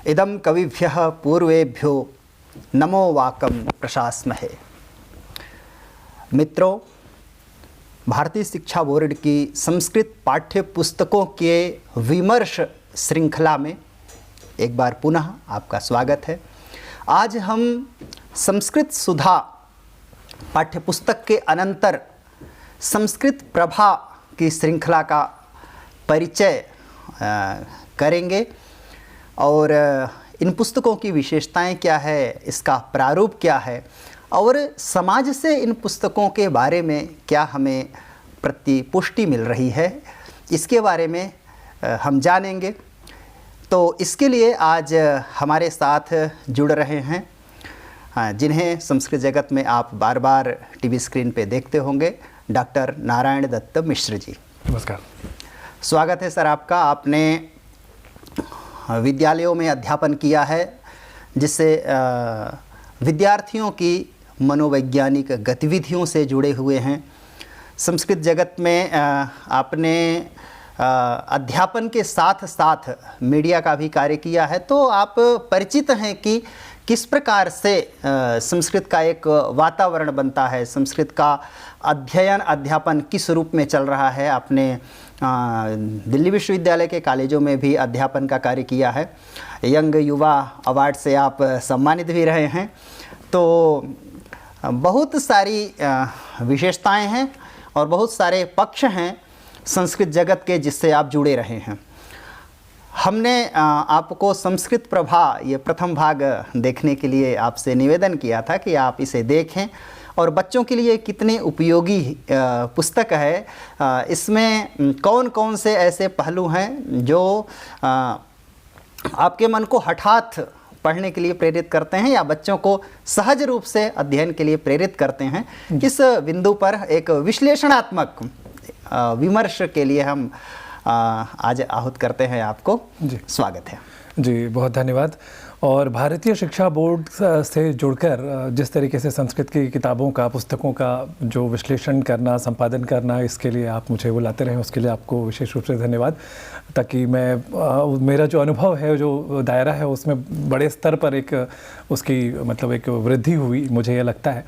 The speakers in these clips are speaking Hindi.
इदं कविभ्यः पूर्वेभ्यो नमो वाकं प्रशास्महे। मित्रों, भारतीय शिक्षा बोर्ड की संस्कृत पाठ्य पुस्तकों के विमर्श श्रृंखला में एक बार पुनः आपका स्वागत है। आज हम संस्कृत सुधा पाठ्यपुस्तक के अनंतर संस्कृत प्रभा की श्रृंखला का परिचय करेंगे और इन पुस्तकों की विशेषताएं क्या है, इसका प्रारूप क्या है और समाज से इन पुस्तकों के बारे में क्या हमें प्रतिपुष्टि मिल रही है, इसके बारे में हम जानेंगे। तो इसके लिए आज हमारे साथ जुड़ रहे हैं जिन्हें संस्कृत जगत में आप बार बार टीवी स्क्रीन पे देखते होंगे, डॉक्टर नारायण दत्त मिश्र जी। नमस्कार, स्वागत है सर आपका। आपने विद्यालयों में अध्यापन किया है, जिससे विद्यार्थियों की मनोवैज्ञानिक गतिविधियों से जुड़े हुए हैं। संस्कृत जगत में आपने अध्यापन के साथ साथ मीडिया का भी कार्य किया है, तो आप परिचित हैं कि किस प्रकार से संस्कृत का एक वातावरण बनता है, संस्कृत का अध्ययन अध्यापन किस रूप में चल रहा है। आपने दिल्ली विश्वविद्यालय के कॉलेजों में भी अध्यापन का कार्य किया है। यंग युवा अवार्ड से आप सम्मानित भी रहे हैं। तो बहुत सारी विशेषताएं हैं और बहुत सारे पक्ष हैं संस्कृत जगत के जिससे आप जुड़े रहे हैं। हमने आपको संस्कृत प्रभा ये प्रथम भाग देखने के लिए आपसे निवेदन किया था कि आप इसे देखें और बच्चों के लिए कितनी उपयोगी पुस्तक है। इसमें कौन कौन से ऐसे पहलू हैं जो आपके मन को हठात पढ़ने के लिए प्रेरित करते हैं या बच्चों को सहज रूप से अध्ययन के लिए प्रेरित करते हैं। इस बिंदु पर एक विश्लेषणात्मक विमर्श के लिए हम आज आहूत करते हैं आपको। जी स्वागत है। जी बहुत धन्यवाद। और भारतीय शिक्षा बोर्ड से जुड़कर जिस तरीके से संस्कृत की किताबों का, पुस्तकों का जो विश्लेषण करना, संपादन करना, इसके लिए आप मुझे बुलाते रहे, उसके लिए आपको विशेष रूप से धन्यवाद। ताकि मेरा जो अनुभव है, जो दायरा है, उसमें बड़े स्तर पर एक उसकी मतलब एक वृद्धि हुई, मुझे ये लगता है।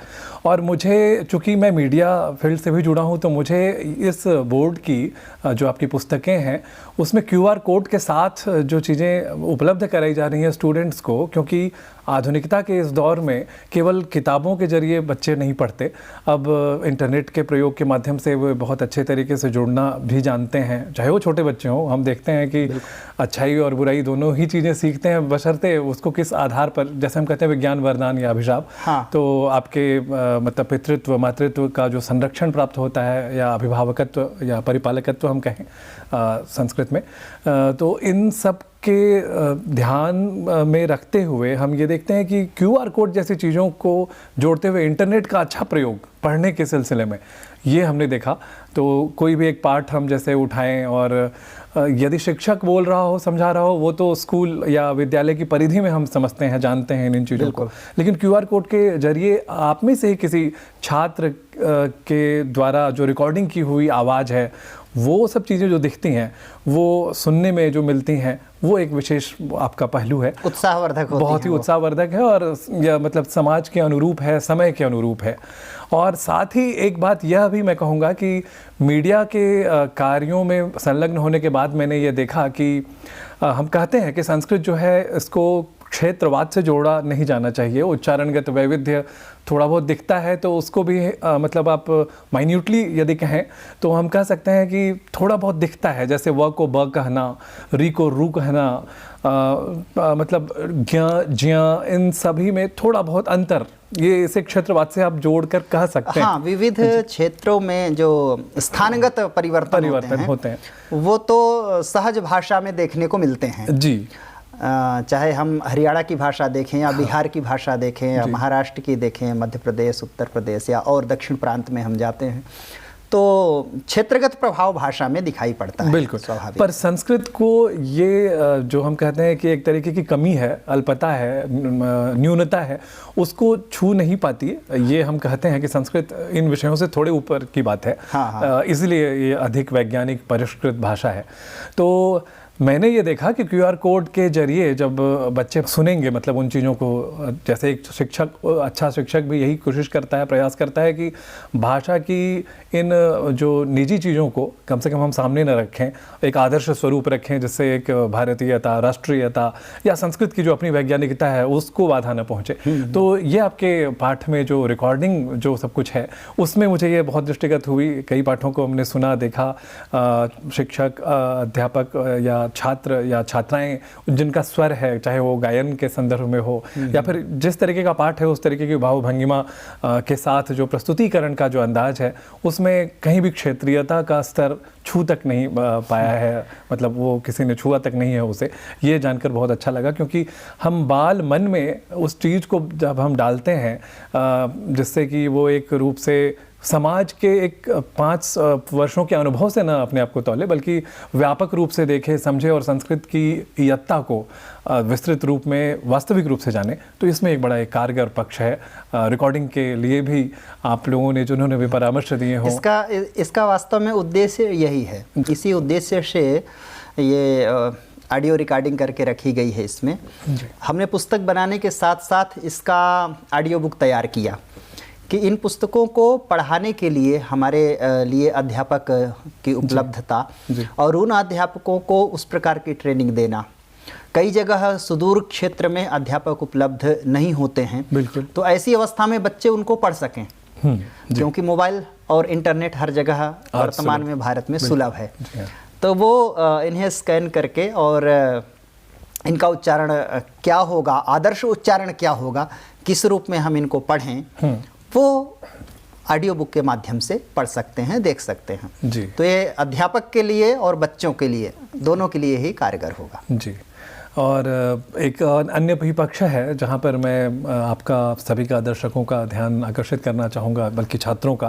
और मुझे चूँकि मैं मीडिया फील्ड से भी जुड़ा हूँ, तो मुझे इस बोर्ड की जो आपकी पुस्तकें हैं उसमें QR कोड के साथ जो चीज़ें उपलब्ध कराई जा रही हैं स्टूडेंट्स को, क्योंकि आधुनिकता के इस दौर में केवल किताबों के जरिए बच्चे नहीं पढ़ते, अब इंटरनेट के प्रयोग के माध्यम से वो बहुत अच्छे तरीके से जुड़ना भी जानते हैं। चाहे वो छोटे बच्चे हों, हम देखते हैं कि अच्छाई और बुराई दोनों ही चीज़ें सीखते हैं, बशर्ते उसको किस आधार पर, जैसे हम कहते हैं विज्ञान वरदान या अभिशाप। हाँ। तो आपके मतलब पितृत्व मातृत्व का जो संरक्षण प्राप्त होता है या अभिभावकत्व या परिपालकत्व हम कहें संस्कृत में, तो इन सब के ध्यान में रखते हुए हम ये देखते हैं कि QR कोड जैसी चीज़ों को जोड़ते हुए इंटरनेट का अच्छा प्रयोग पढ़ने के सिलसिले में ये हमने देखा। तो कोई भी एक पाठ हम जैसे उठाएं और यदि शिक्षक बोल रहा हो, समझा रहा हो, वो तो स्कूल या विद्यालय की परिधि में हम समझते हैं, जानते हैं इन चीज़ों को, लेकिन QR कोड के जरिए आप में से ही किसी छात्र के द्वारा जो रिकॉर्डिंग की हुई आवाज़ है, वो सब चीज़ें जो दिखती हैं, वो सुनने में जो मिलती हैं, वो एक विशेष आपका पहलू है। उत्साहवर्धक होती है, बहुत ही उत्साहवर्धक है और यह मतलब समाज के अनुरूप है, समय के अनुरूप है। और साथ ही एक बात यह भी मैं कहूँगा कि मीडिया के कार्यों में संलग्न होने के बाद मैंने ये देखा कि हम कहते हैं कि संस्कृत जो है, इसको क्षेत्रवाद से जोड़ा नहीं जाना चाहिए। उच्चारणगत वैविध्य थोड़ा बहुत दिखता है, तो उसको भी मतलब आप माइन्यूटली यदि कहें तो हम कह सकते हैं कि थोड़ा बहुत दिखता है। जैसे व को ब कहना, री को रू कहना, मतलब ज्ञ ज्ञ, इन सभी में थोड़ा बहुत अंतर, ये इसे क्षेत्रवाद से आप जोड़कर कह सकते हैं। हाँ, विविध क्षेत्रों में जो स्थानगत परिवर्तन होते हैं वो तो सहज भाषा में देखने को मिलते हैं। जी, चाहे हम हरियाणा की भाषा देखें या बिहार की भाषा देखें या महाराष्ट्र की देखें, मध्य प्रदेश, उत्तर प्रदेश या और दक्षिण प्रांत में हम जाते हैं, तो क्षेत्रगत प्रभाव भाषा में दिखाई पड़ता है। बिल्कुल स्वाभाविक। पर संस्कृत को ये जो हम कहते हैं कि एक तरीके की कमी है, अल्पता है, न्यूनता है, उसको छू नहीं पाती। ये हम कहते हैं कि संस्कृत इन विषयों से थोड़े ऊपर की बात है। हाँ। इसलिए ये अधिक वैज्ञानिक परिष्कृत भाषा है। तो मैंने ये देखा कि QR कोड के जरिए जब बच्चे सुनेंगे, मतलब उन चीज़ों को, जैसे एक शिक्षक, अच्छा शिक्षक भी यही कोशिश करता है, प्रयास करता है कि भाषा की इन जो निजी चीज़ों को कम से कम हम सामने न रखें, एक आदर्श स्वरूप रखें, जिससे एक भारतीयता, राष्ट्रीयता या संस्कृत की जो अपनी वैज्ञानिकता है उसको बाधा न पहुँचे। तो ये आपके पाठ में जो रिकॉर्डिंग जो सब कुछ है उसमें मुझे ये बहुत दृष्टिगत हुई। कई पाठों को हमने सुना, देखा, शिक्षक, अध्यापक या छात्र या छात्राएं जिनका स्वर है, चाहे वो गायन के संदर्भ में हो या फिर जिस तरीके का पाठ है उस तरीके की भाव भंगिमा के साथ जो प्रस्तुतिकरण का जो अंदाज है उसमें कहीं भी क्षेत्रीयता का स्तर छू तक नहीं पाया है, मतलब वो किसी ने छुआ तक नहीं है उसे। ये जानकर बहुत अच्छा लगा, क्योंकि हम बाल मन में उस चीज़ को जब हम डालते हैं जिससे कि वो एक रूप से समाज के एक 5 वर्षों के अनुभव से ना अपने आप को तौले, बल्कि व्यापक रूप से देखे, समझे और संस्कृत की इयत्ता को विस्तृत रूप में, वास्तविक रूप से जाने, तो इसमें एक बड़ा एक कारगर पक्ष है। रिकॉर्डिंग के लिए भी आप लोगों ने, जिन्होंने भी परामर्श दिए हों, इसका वास्तव में उद्देश्य यही है। इसी उद्देश्य से ये ऑडियो रिकॉर्डिंग करके रखी गई है। इसमें हमने पुस्तक बनाने के साथ साथ इसका ऑडियो बुक तैयार किया कि इन पुस्तकों को पढ़ाने के लिए हमारे लिए अध्यापक की उपलब्धता और उन अध्यापकों को उस प्रकार की ट्रेनिंग देना। कई जगह सुदूर क्षेत्र में अध्यापक उपलब्ध नहीं होते हैं, बिल्कुल, तो ऐसी अवस्था में बच्चे उनको पढ़ सकें, क्योंकि मोबाइल और इंटरनेट हर जगह वर्तमान में भारत में सुलभ है। तो वो इन्हें स्कैन करके और इनका उच्चारण क्या होगा, आदर्श उच्चारण क्या होगा, किस रूप में हम इनको पढ़ें, वो ऑडियो बुक के माध्यम से पढ़ सकते हैं, देख सकते हैं जी। तो ये अध्यापक के लिए और बच्चों के लिए, दोनों के लिए ही कारगर होगा जी। और एक अन्य भी पक्ष है जहाँ पर मैं आपका, सभी का, दर्शकों का ध्यान आकर्षित करना चाहूँगा, बल्कि छात्रों का,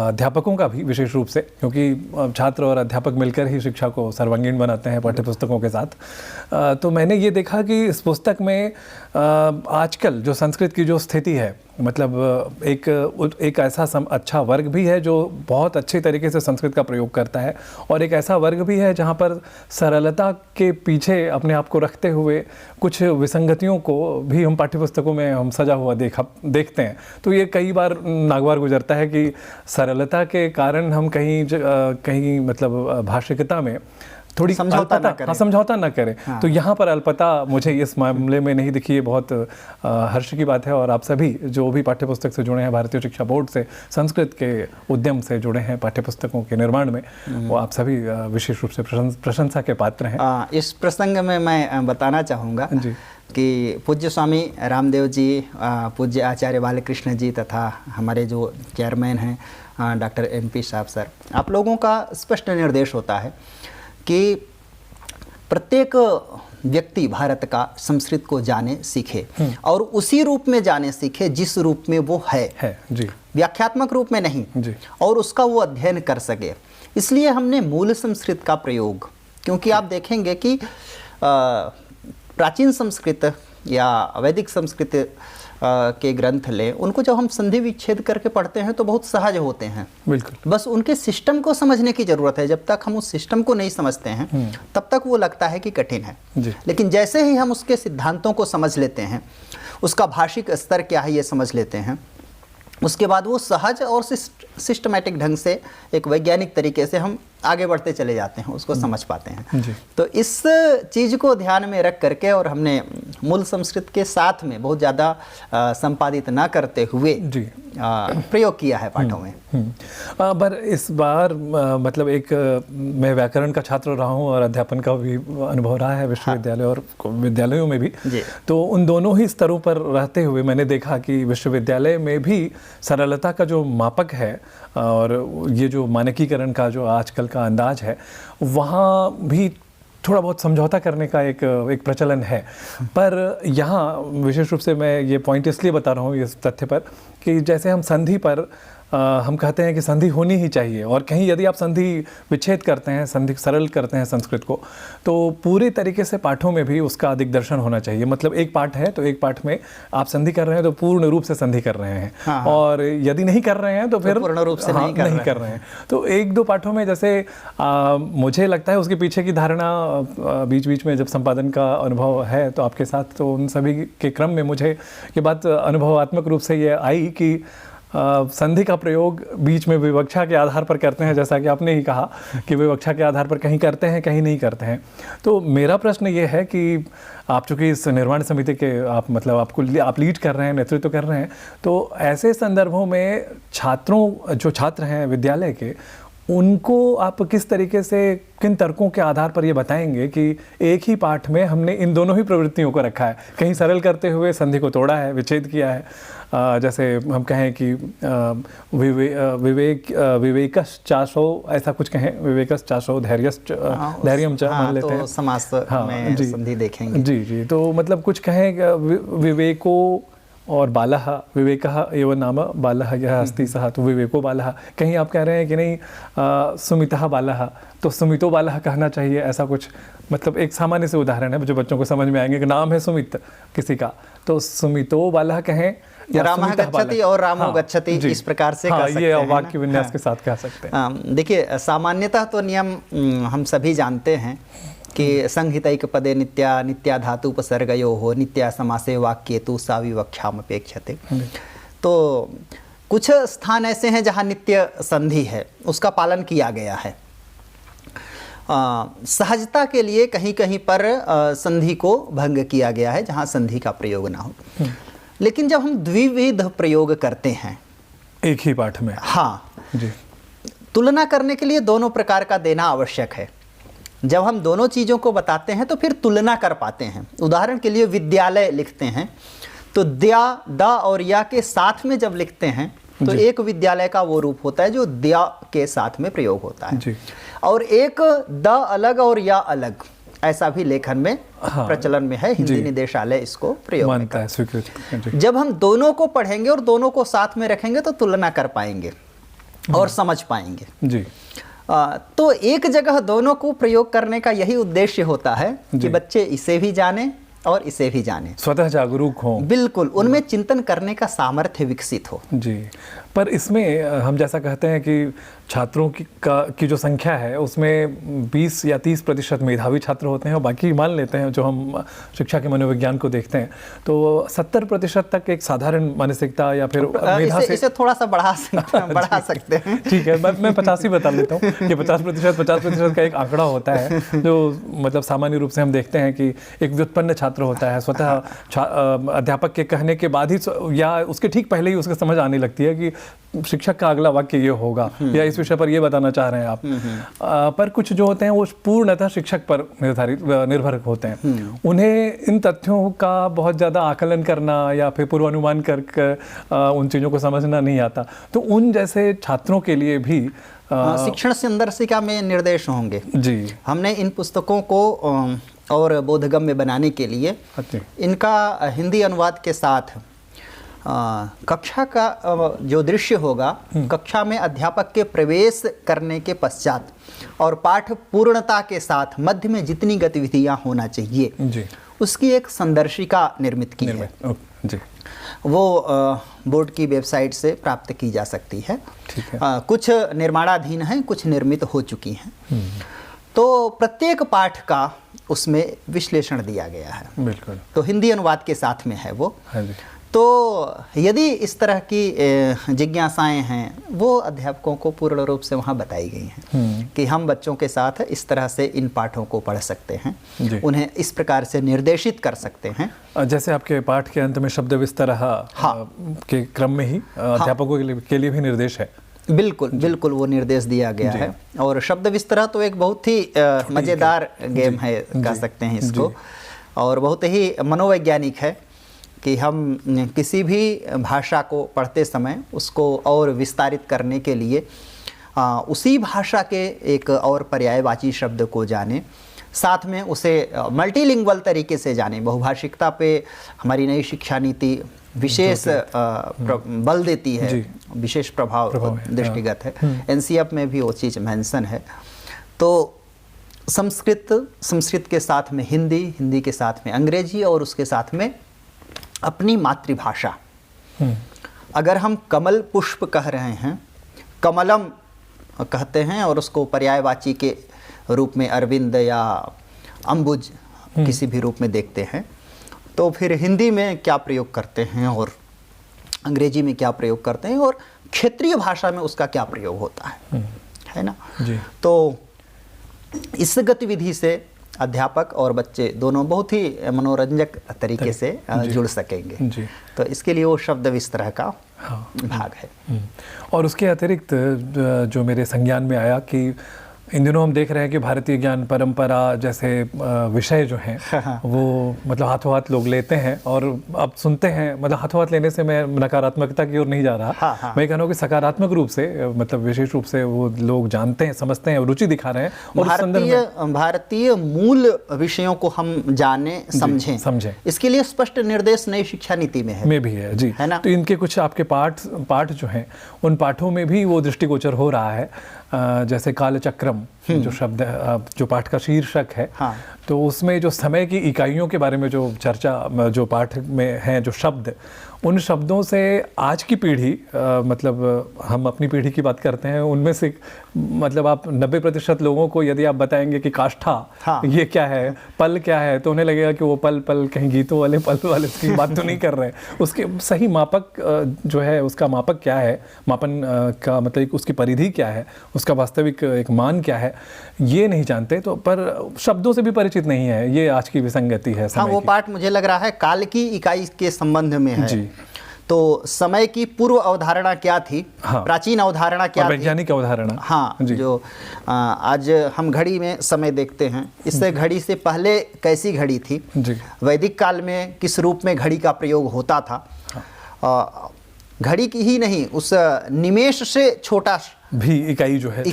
अध्यापकों का भी विशेष रूप से, क्योंकि छात्र और अध्यापक मिलकर ही शिक्षा को सर्वांगीण बनाते हैं पाठ्यपुस्तकों के साथ। तो मैंने ये देखा कि इस पुस्तक में आजकल जो संस्कृत की जो स्थिति है, मतलब एक ऐसा अच्छा वर्ग भी है जो बहुत अच्छे तरीके से संस्कृत का प्रयोग करता है, और एक ऐसा वर्ग भी है जहाँ पर सरलता के पीछे अपने आप को रखते हुए कुछ विसंगतियों को भी हम पाठ्यपुस्तकों में हम सजा हुआ देखते हैं। तो ये कई बार नागवार गुजरता है कि सरलता के कारण हम कहीं मतलब भाषिकता में थोड़ी समझौता ना करें। हाँ। तो यहाँ पर अल्पता मुझे इस मामले में नहीं दिखी। ये बहुत हर्ष की बात है, और आप सभी जो भी पाठ्यपुस्तक से जुड़े हैं, भारतीय शिक्षा बोर्ड से, संस्कृत के उद्यम से जुड़े हैं पाठ्यपुस्तकों के निर्माण में, वो आप सभी विशेष रूप से प्रशंसा के पात्र हैं। इस प्रसंग में मैं बताना चाहूँगा कि पूज्य स्वामी रामदेव जी, पूज्य आचार्य बालकृष्ण जी तथा हमारे जो चेयरमैन हैं डॉक्टर MP साहब सर, आप लोगों का स्पष्ट निर्देश होता है कि प्रत्येक व्यक्ति भारत का संस्कृत को जाने, सीखे और उसी रूप में जाने, सीखे जिस रूप में वो है जी। व्याख्यात्मक रूप में नहीं जी। और उसका वो अध्ययन कर सके। इसलिए हमने मूल संस्कृत का प्रयोग, क्योंकि आप देखेंगे कि प्राचीन संस्कृत या वैदिक संस्कृत के ग्रंथ लें, उनको जब हम संधि विच्छेद करके पढ़ते हैं तो बहुत सहज होते हैं, बिल्कुल। बस उनके सिस्टम को समझने की ज़रूरत है। जब तक हम उस सिस्टम को नहीं समझते हैं तब तक वो लगता है कि कठिन है, लेकिन जैसे ही हम उसके सिद्धांतों को समझ लेते हैं, उसका भाषिक स्तर क्या है ये समझ लेते हैं, उसके बाद वो सहज और सिस्टमैटिक ढंग से, एक वैज्ञानिक तरीके से हम आगे बढ़ते चले जाते हैं, उसको समझ पाते हैं। तो इस चीज़ को ध्यान में रख करके और हमने मूल संस्कृत के साथ में बहुत ज़्यादा संपादित ना करते हुए प्रयोग किया है पाठों में। पर इस बार मतलब एक मैं व्याकरण का छात्र रहा हूँ और अध्यापन का भी अनुभव रहा है विश्वविद्यालय और विद्यालयों में भी, तो उन दोनों ही स्तरों पर रहते हुए मैंने देखा कि विश्वविद्यालय में भी सरलता का जो मापक है और ये जो मानकीकरण का जो आजकल का अंदाज है, वहाँ भी थोड़ा बहुत समझौता करने का एक प्रचलन है। पर यहाँ विशेष रूप से मैं ये पॉइंट इसलिए बता रहा हूँ इस तथ्य पर कि जैसे हम संधि पर हम कहते हैं कि संधि होनी ही चाहिए, और कहीं यदि आप संधि विच्छेद करते हैं, संधि सरल करते हैं संस्कृत को, तो पूरे तरीके से पाठों में भी उसका दिग्दर्शन होना चाहिए। मतलब एक पाठ है तो एक पाठ में आप संधि कर रहे हैं तो पूर्ण रूप से संधि कर रहे हैं, हाँ। और यदि नहीं कर रहे हैं तो फिर पूर्ण रूप से नहीं कर रहे हैं। तो एक दो पाठों में जैसे मुझे लगता है उसके पीछे की धारणा बीच बीच में जब संपादन का अनुभव है तो आपके साथ, तो उन सभी के क्रम में मुझे ये बात अनुभवात्मक रूप से ये आई कि संधि का प्रयोग बीच में विवक्षा के आधार पर करते हैं, जैसा कि आपने ही कहा कि विवक्षा के आधार पर कहीं करते हैं कहीं नहीं करते हैं। तो मेरा प्रश्न ये है कि आप चूँकि इस निर्माण समिति के आप आप लीड कर रहे हैं, नेतृत्व कर रहे हैं, तो ऐसे संदर्भों में जो छात्र हैं विद्यालय के, उनको आप किस तरीके से, किन तर्कों के आधार पर ये बताएंगे कि एक ही पाठ में हमने इन दोनों ही प्रवृत्तियों को रखा है, कहीं सरल करते हुए संधि को तोड़ा है, विच्छेद किया है, जैसे हम कहें कि विवेकस चाशो, ऐसा कुछ कहें, विवेकस चाशो धैर्यम च मान लेते हैं, तो समास में संधि देखेंगे। जी, तो मतलब कुछ कहें विवेको और बालः, विवेकः एव नाम बालः यः अस्ति सः, तो विवेको बालः। कहीं आप कह रहे हैं कि नहीं सुमितः बालः, तो सुमितो बालः कहना चाहिए, ऐसा कुछ। मतलब एक सामान्य से उदाहरण है जो बच्चों को समझ में आएंगे कि नाम है सुमित किसी का, तो सुमितो बालः कहें, या रामः गच्छति और रामो गच्छति, इस प्रकार से कह सकते ये हैं, वाक्य विन्यास के साथ कह सकते हैं। देखिए, सामान्यतः तो नियम हम सभी जानते हैं कि संहितैक पदे नित्या धातु उपसर्गयोः नित्या समासे वाक्ये तु सा विवक्षाम अपेक्षते। तो कुछ स्थान ऐसे हैं जहाँ नित्य संधि है, उसका पालन किया गया है। सहजता के लिए कहीं कहीं पर संधि को भंग किया गया है जहाँ संधि का प्रयोग ना हो। लेकिन जब हम द्विविध प्रयोग करते हैं एक ही पाठ में, हाँ जी, तुलना करने के लिए दोनों प्रकार का देना आवश्यक है। जब हम दोनों चीज़ों को बताते हैं तो फिर तुलना कर पाते हैं। उदाहरण के लिए विद्यालय लिखते हैं तो द्या, द और या के साथ में जब लिखते हैं तो एक विद्यालय का वो रूप होता है जो द्या के साथ में प्रयोग होता है जी। और एक द अलग और या अलग, ऐसा भी लेखन में प्रचलन में है। हिंदी निदेशालय इसको प्रयोग मानता है, स्वीकृत। जब हम दोनों को पढ़ेंगे और दोनों को साथ में रखेंगे तो तुलना कर पाएंगे और समझ पाएंगे जी। तो एक जगह दोनों को प्रयोग करने का यही उद्देश्य होता है कि बच्चे इसे भी जाने और इसे भी जाने, स्वतः जागरूक हों, बिल्कुल, उनमें चिंतन करने का सामर्थ्य विकसित हो। जी। पर इसमें हम जैसा कहते हैं कि छात्रों की जो संख्या है उसमें 20 या 30% मेधावी छात्र होते हैं और बाकी मान लेते हैं, जो हम शिक्षा के मनोविज्ञान को देखते हैं तो 70% तक एक साधारण मानसिकता या फिर मेधा से इसे थोड़ा सा बढ़ा सकते हैं। ठीक है, मैं 50 ही बता लेता हूँ कि 50% का एक आंकड़ा होता है जो मतलब सामान्य रूप से हम देखते हैं कि एक व्युत्पन्न छात्र होता है, स्वतः अध्यापक के कहने के बाद ही या उसके ठीक पहले ही उसको समझ आने लगती है कि शिक्षक का अगला वाक्य ये होगा या इस विषय पर ये बताना चाह रहे हैं आप। पर कुछ जो होते हैं वो पूर्णतः शिक्षक पर निर्भर होते हैं। उन्हें इन तथ्यों का बहुत ज़्यादा आकलन करना या फिर पूर्वानुमान कर उन चीज़ों को समझना नहीं आता। तो उन जैसे छात्रों के लिए भी शिक्षण संदर्शिका में निर्देश होंगे। जी, हमने इन पुस्तकों को और बोधगम्य बनाने के लिए इनका हिंदी अनुवाद के साथ कक्षा का जो दृश्य होगा, कक्षा में अध्यापक के प्रवेश करने के पश्चात और पाठ पूर्णता के साथ मध्य में जितनी गतिविधियां होना चाहिए जी, उसकी एक संदर्शिका निर्मित की है। जी, वो बोर्ड की वेबसाइट से प्राप्त की जा सकती है। ठीक है। कुछ निर्माणाधीन हैं, कुछ निर्मित हो चुकी हैं। तो प्रत्येक पाठ का उसमें विश्लेषण दिया गया है। बिल्कुल। तो हिंदी अनुवाद के साथ में है वो। हाँ जी। तो यदि इस तरह की जिज्ञासाएं हैं वो अध्यापकों को पूर्ण रूप से वहाँ बताई गई हैं कि हम बच्चों के साथ इस तरह से इन पाठों को पढ़ सकते हैं, उन्हें इस प्रकार से निर्देशित कर सकते हैं। जैसे आपके पाठ के अंत में शब्द विस्तरः के क्रम में ही अध्यापकों के लिए भी निर्देश है। बिल्कुल बिल्कुल, वो निर्देश दिया गया है। और शब्द विस्तरः तो एक बहुत ही मज़ेदार गेम है, कह सकते हैं इसको, और बहुत ही मनोवैज्ञानिक है कि हम किसी भी भाषा को पढ़ते समय उसको और विस्तारित करने के लिए उसी भाषा के एक और पर्यायवाची शब्द को जाने, साथ में उसे मल्टीलिंगुअल तरीके से जाने। बहुभाषिकता पे हमारी नई शिक्षा नीति विशेष बल देती है, जी। विशेष प्रभाव है, दृष्टिगत है। एनसीएफ में भी वो चीज़ मेंशन है। तो संस्कृत के साथ में हिंदी, हिंदी के साथ में अंग्रेजी और उसके साथ में अपनी मातृभाषा। अगर हम कमल पुष्प कह रहे हैं, कमलम कहते हैं और उसको पर्यायवाची के रूप में अरविंद या अंबुज किसी भी रूप में देखते हैं, तो फिर हिंदी में क्या प्रयोग करते हैं और अंग्रेजी में क्या प्रयोग करते हैं और क्षेत्रीय भाषा में उसका क्या प्रयोग होता है ना जी। तो इस गतिविधि से अध्यापक और बच्चे दोनों बहुत ही मनोरंजक तरीके से जुड़ सकेंगे। जी। तो इसके लिए वो शब्द विस्तरह का भाग है। और उसके अतिरिक्त जो मेरे संज्ञान में आया कि इन दिनों हम देख रहे हैं कि भारतीय ज्ञान परंपरा जैसे विषय जो हैं वो मतलब हाथों हाथ लोग लेते हैं और अब सुनते हैं। मतलब हाथों हाथ लेने से मैं नकारात्मकता की ओर नहीं जा रहा, मैं कह रहा हूँ कि सकारात्मक रूप से मतलब विशेष रूप से वो लोग जानते हैं, समझते हैं, रुचि दिखा रहे हैं और भारतीय मूल विषयों को हम जाने समझें। इसके लिए स्पष्ट निर्देश नई शिक्षा नीति में भी है जी, है ना। तो इनके कुछ आपके पाठ जो हैं उन पाठों में भी वो दृष्टिगोचर हो रहा है। जैसे कालचक्रम जो शब्द है, जो पाठ का शीर्षक है, तो उसमें जो समय की इकाइयों के बारे में जो चर्चा जो पाठ में है, जो शब्द, उन शब्दों से आज की पीढ़ी मतलब हम अपनी पीढ़ी की बात करते हैं, उनमें से मतलब आप 90% लोगों को यदि आप बताएंगे कि काष्ठा ये क्या है, पल क्या है, तो उन्हें लगेगा कि वो पल कहीं गीतों वाले पल वाले की बात तो नहीं कर रहे हैं। उसके सही मापक जो है, उसका मापक क्या है, मापन का मतलब उसकी परिधि क्या है, उसका वास्तविक एक मान क्या है, ये नहीं जानते। तो पर शब्दों से भी परिचित नहीं है, ये आज की विसंगति है। हाँ, वो पाठ मुझे लग रहा है काल की इकाई के संबंध में है जी। तो समय की पूर्व अवधारणा क्या थी, प्राचीन अवधारणा क्या थी, वैज्ञानिक अवधारणा, हाँ जो आज हम घड़ी में समय देखते हैं, इससे घड़ी से पहले कैसी घड़ी थी, वैदिक काल में किस रूप में घड़ी का प्रयोग होता था। घड़ी की ही नहीं, उस निमेष से छोटा भी इकाई जो है,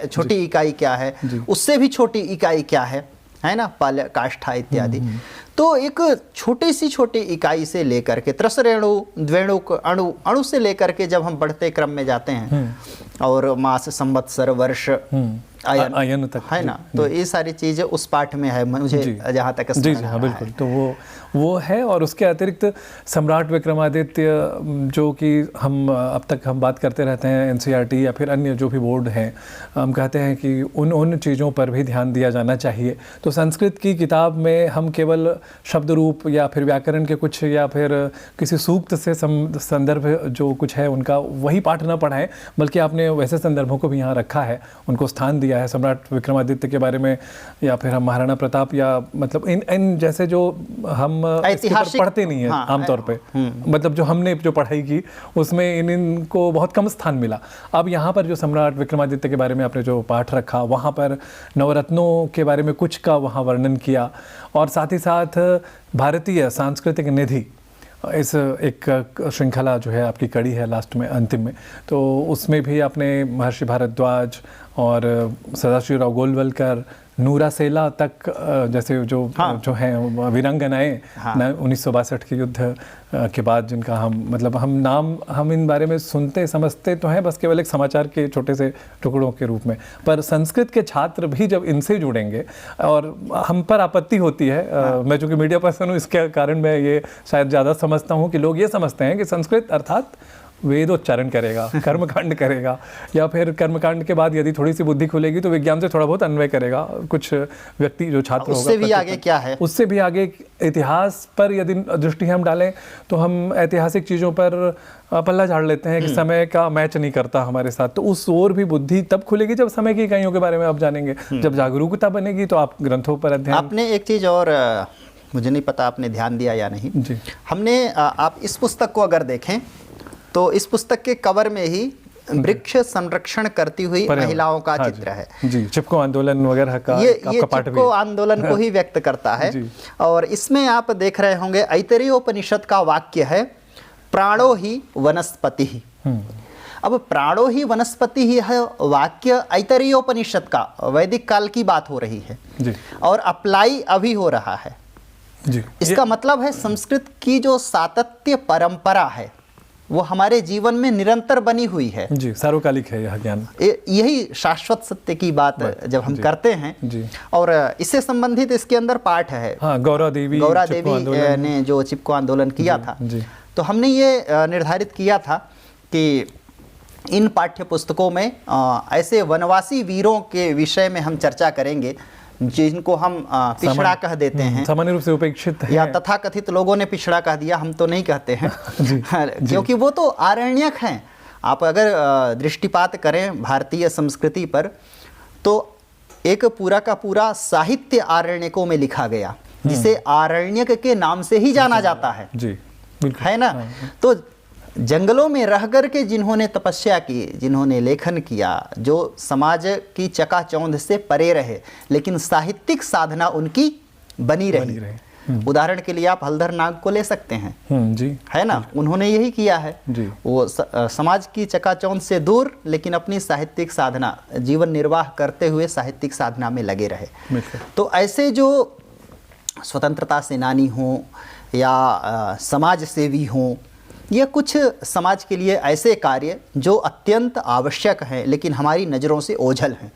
छोटी इकाई क्या है, उससे भी छोटी इकाई क्या है ना, पल, काष्ठा इत्यादि। तो एक छोटी इकाई से लेकर के त्रसरेणु, द्वेणुक, अणु से लेकर के जब हम बढ़ते क्रम में जाते हैं और मास, संवत्सर, वर्ष, आयन तक, है ना, तो ये सारी चीजें उस पाठ में है, मुझे जहाँ तक जी हाँ बिल्कुल। तो वो है। और उसके अतिरिक्त सम्राट विक्रमादित्य जो कि हम अब तक हम बात करते रहते हैं, एनसीईआरटी या फिर अन्य जो भी बोर्ड हैं, हम कहते हैं कि उन चीज़ों पर भी ध्यान दिया जाना चाहिए। तो संस्कृत की किताब में हम केवल शब्द रूप या फिर व्याकरण के कुछ या फिर किसी सूक्त से संदर्भ जो कुछ है उनका वही पाठ न पढ़ाएं, बल्कि आपने वैसे संदर्भों को भी यहाँ रखा है, उनको स्थान दिया है। सम्राट विक्रमादित्य के बारे में या फिर हम महाराणा प्रताप या मतलब इन जैसे जो हम ऐतिहासिक पढ़ते नहीं है आमतौर पे, मतलब जो हमने जो पढ़ाई की उसमें इनको बहुत कम स्थान मिला। अब यहाँ पर जो सम्राट विक्रमादित्य के बारे में आपने जो पाठ रखा, वहाँ पर नवरत्नों के बारे में कुछ का वहाँ वर्णन किया और साथ ही साथ भारतीय सांस्कृतिक निधि, इस एक श्रृंखला जो है आपकी कड़ी है लास्ट में, अंतिम में, तो उसमें भी आपने महर्षि भारद्वाज और सदाशिवराव गोलवलकर, नूरा सेला तक जैसे जो हैं वीरांगनाएं 1962 के युद्ध के बाद, जिनका हम इन बारे में सुनते समझते तो हैं, बस केवल एक समाचार के छोटे से टुकड़ों के रूप में। पर संस्कृत के छात्र भी जब इनसे जुड़ेंगे, और हम पर आपत्ति होती है, मैं चूँकि मीडिया पर्सन हूँ, इसके कारण मैं ये शायद ज़्यादा समझता हूँ कि लोग ये समझते हैं कि संस्कृत अर्थात वेदोच्चारण करेगा, कर्मकांड करेगा, या फिर कर्मकांड के बाद यदि थोड़ी सी बुद्धि खुलेगी तो विज्ञान से थोड़ा बहुत अन्वय करेगा कुछ व्यक्ति जो छात्र होगा। उससे भी आगे क्या है, उससे भी आगे इतिहास पर यदि दृष्टि हम डालें तो हम ऐतिहासिक चीज़ों पर पल्ला झाड़ लेते हैं कि समय का मैच नहीं करता हमारे साथ। तो उस ओर भी बुद्धि तब खुलेगी जब समय की इकाइयों के बारे में आप जानेंगे, जब जागरूकता बनेगी तो आप ग्रंथों पर अध्ययन। आपने एक चीज़ और, मुझे नहीं पता आपने ध्यान दिया या नहीं जी, हमने आप इस पुस्तक को अगर देखें तो इस पुस्तक के कवर में ही वृक्ष संरक्षण करती हुई महिलाओं का चित्र है जी। चिपको आंदोलन वगैरह का ये चिपको आंदोलन को ही व्यक्त करता है। और इसमें आप देख रहे होंगे ऐतरेयोपनिषद का वाक्य है, प्राणो ही वनस्पति ही। अब प्राणो ही वनस्पति ही है वाक्य ऐतरेयोपनिषद का, वैदिक काल की बात हो रही है जी। और अप्लाई अभी हो रहा है जी। इसका मतलब है संस्कृत की जो सातत्य परंपरा है वो हमारे जीवन में निरंतर बनी हुई है। जी, सार्वकालिक है यह ज्ञान। यही शाश्वत सत्य की बात जब हम करते हैं। जी। और इससे संबंधित इसके अंदर पाठ है। हाँ, गौरा देवी ने जो चिपको आंदोलन किया था, जी। तो हमने ये निर्धारित किया था कि इन पाठ्य पुस्तकों में ऐसे वनवासी वीरों के विषय में हम चर्चा करेंगे जिनको हम पिछड़ा कह देते हैं, सामान्य रूप से उपेक्षित है, या तथाकथित लोगों ने पिछड़ा कह दिया, हम तो नहीं कहते हैं। क्योंकि वो तो आरण्यक हैं। आप अगर दृष्टिपात करें भारतीय संस्कृति पर तो एक पूरा का पूरा साहित्य आरण्यकों में लिखा गया, जिसे आरण्यक के नाम से ही जाना जाता है। जी, है ना। तो जंगलों में रह कर के जिन्होंने तपस्या की, जिन्होंने लेखन किया, जो समाज की चकाचौंध से परे रहे, लेकिन साहित्यिक साधना उनकी बनी रही। उदाहरण के लिए आप हलधर नाग को ले सकते हैं। जी, है ना। उन्होंने यही किया है। जी। वो समाज की चकाचौंध से दूर, लेकिन अपनी साहित्यिक साधना, जीवन निर्वाह करते हुए साहित्यिक साधना में लगे रहे। तो ऐसे जो स्वतंत्रता सेनानी हों या समाज सेवी हों, ये कुछ समाज के लिए ऐसे कार्य जो अत्यंत आवश्यक हैं लेकिन हमारी नज़रों से ओझल हैं,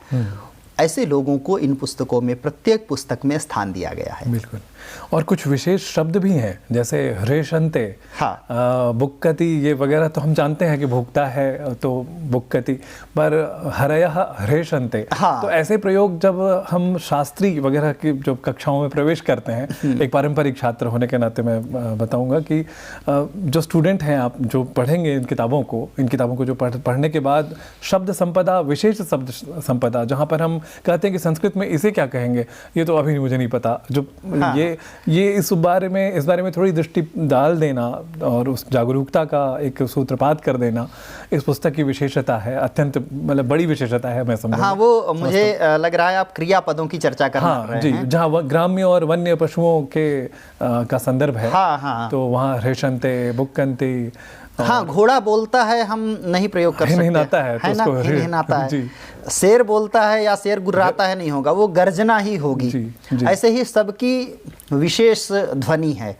ऐसे लोगों को इन पुस्तकों में, प्रत्येक पुस्तक में स्थान दिया गया है। बिल्कुल। और कुछ विशेष शब्द भी हैं, जैसे हृषन्ते, हाँ, बुक्कति, ये वगैरह तो हम जानते हैं कि भुगता है तो बुक्कति, पर हरयः हृषन्ते, हाँ। तो ऐसे प्रयोग जब हम शास्त्री वगैरह की जो कक्षाओं में प्रवेश करते हैं, एक पारंपरिक छात्र होने के नाते मैं बताऊंगा कि जो स्टूडेंट हैं, आप जो पढ़ेंगे इन किताबों को जो पढ़ने के बाद शब्द संपदा, विशेष शब्द संपदा, जहाँ पर हम कहते हैं कि संस्कृत में इसे क्या कहेंगे, ये तो अभी मुझे नहीं पता, जो हाँ। ये इस बारे में थोड़ी दृष्टि डाल देना और उस जागरूकता का एक सूत्रपात कर देना इस पुस्तक की विशेषता है, अत्यंत मतलब बड़ी विशेषता है, मैं समझूंगा। हाँ, वो मुझे लग रहा है आप क्रियापदों की चर्चा कर रहे हैं। जहाँ ग्राम्य और वन्य पशुओं के का संदर्भ है। हाँ, हाँ। तो वहाँ हृषन्ते, बुक्कन्ति। हाँ, घोड़ा बोलता है हम नहीं प्रयोग कर सकते, हिनहिनाता है, है ना, हिनहिनाता है। जी। शेर बोलता है या शेर गुर्राता है नहीं होगा, वो गर्जना ही होगी। जी। ऐसे ही सबकी विशेष ध्वनि है।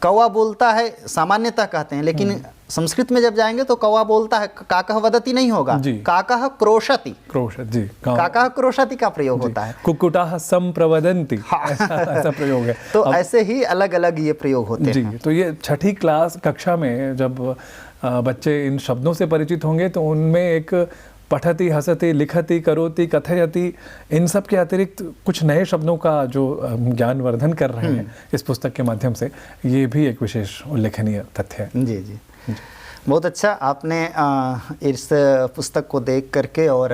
कौवा बोलता है सामान्यतः कहते हैं, लेकिन संस्कृत में जब जाएंगे तो कौवा बोलता है, काकः वदति नहीं होगा, काकः क्रोशति। जी, काकः क्रोशति का प्रयोग होता है। कुक्कुटाः संप्रवदन्ति, ऐसा प्रयोग है। तो ऐसे ही अलग अलग ये प्रयोग होते हैं। जी, तो ये छठी क्लास कक्षा में जब बच्चे इन शब्दों से परिचित होंगे तो उनमें एक पठति, हसति, लिखति, करोति, कथयति, इन सब के अतिरिक्त कुछ नए शब्दों का जो ज्ञानवर्धन कर रहे हैं इस पुस्तक के माध्यम से, ये भी एक विशेष उल्लेखनीय तथ्य है। जी। बहुत अच्छा, आपने इस पुस्तक को देख करके और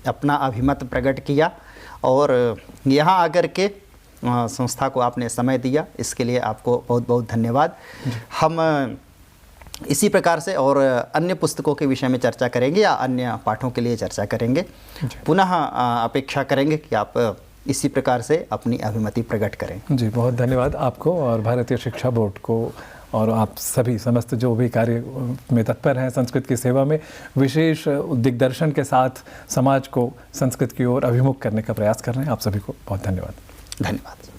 अपना अभिमत प्रकट किया और यहाँ आकर के संस्था को आपने समय दिया, इसके लिए आपको बहुत बहुत धन्यवाद। हम इसी प्रकार से और अन्य पुस्तकों के विषय में चर्चा करेंगे या अन्य पाठों के लिए चर्चा करेंगे। पुनः अपेक्षा करेंगे कि आप इसी प्रकार से अपनी अभिमति प्रकट करें। जी, बहुत धन्यवाद आपको और भारतीय शिक्षा बोर्ड को और आप सभी समस्त जो भी कार्य में तत्पर हैं संस्कृत की सेवा में, विशेष दिग्दर्शन के साथ समाज को संस्कृत की ओर अभिमुख करने का प्रयास कर रहे हैं। आप सभी को बहुत धन्यवाद। धन्यवाद।